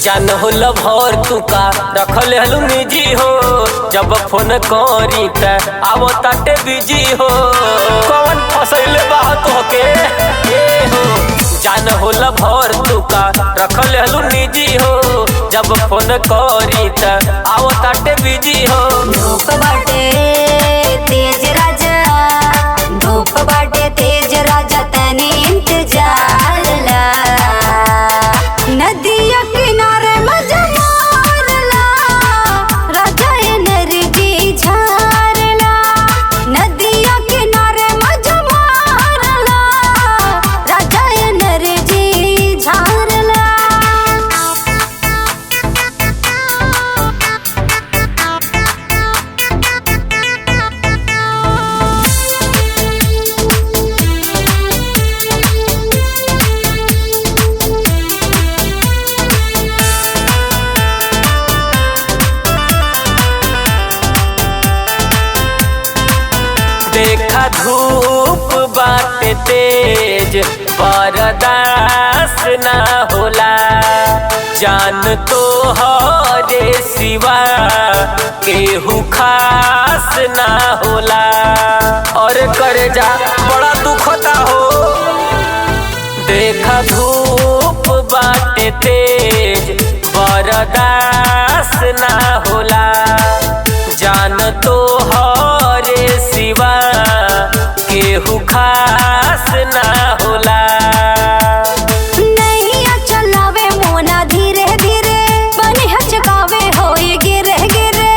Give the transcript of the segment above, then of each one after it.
जान हो लभर तू का रखल हलू निजी हो, जब फोन करी त आवो ताटे बिजी हो। कौन फसैले बात होके ए हो, जान हो लभर तू का रखल हलू निजी हो, जब फोन करी त आवो ताटे बिजी हो। धूप बाटे तेज राजा, धूप बाटे तेज राजा, तनी इंतजार ला। नदिया किनारे मजा मारला, राजा एनर्जी झारला। नदिया किनारे मजा मारला, राजा एनर्जी झारला। देखा धूप बाटे तेज, बर्दाश्त ना होला। जान तो हरे सिवा केहू खास ना होला। और करे जा बड़ा दुखता हो। देखा धूप बाटे तेज, बर्दाश्त ना होला। जान तो हरे सिवा केहू खास ना होला। नैया चलावे मोना धीरे धीरे, बने हचकावे होए गिरे गिरे।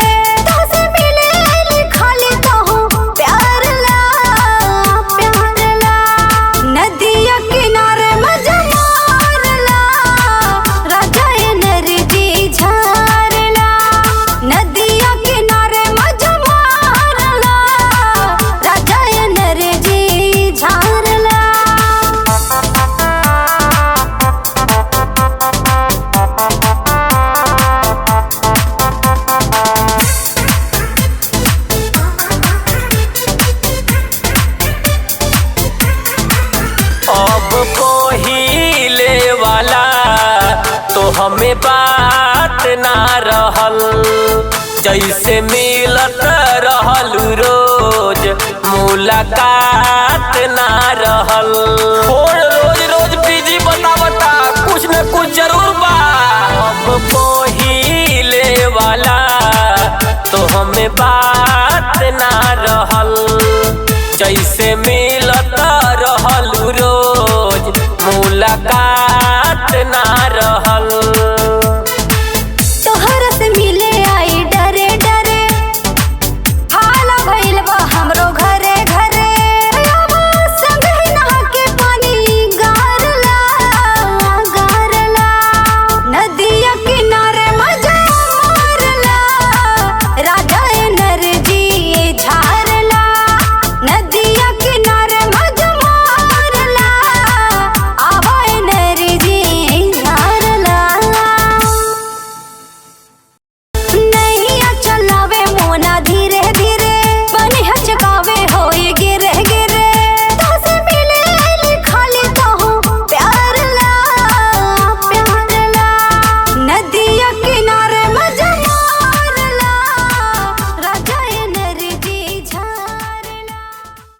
तोसे मिले आइली खाली कहूँ प्यार ला, प्यार ला। नदिया किनारे मजा मारला, राजा एनर्जी झारला। नदिया किनारे मजा मारला, राजा एनर्जी झारला। अब पहिले वाला तो हमें बात ना रहल, जैसे मिलत रहल रोज मुलाकात ना रहल। और रोज रोज बिजी बतावता कुछ न कुछ जरूर बा। अब पहिले वाला तो हमें बात ना रहल, जैसे मिलत रहल रोज मुलाकात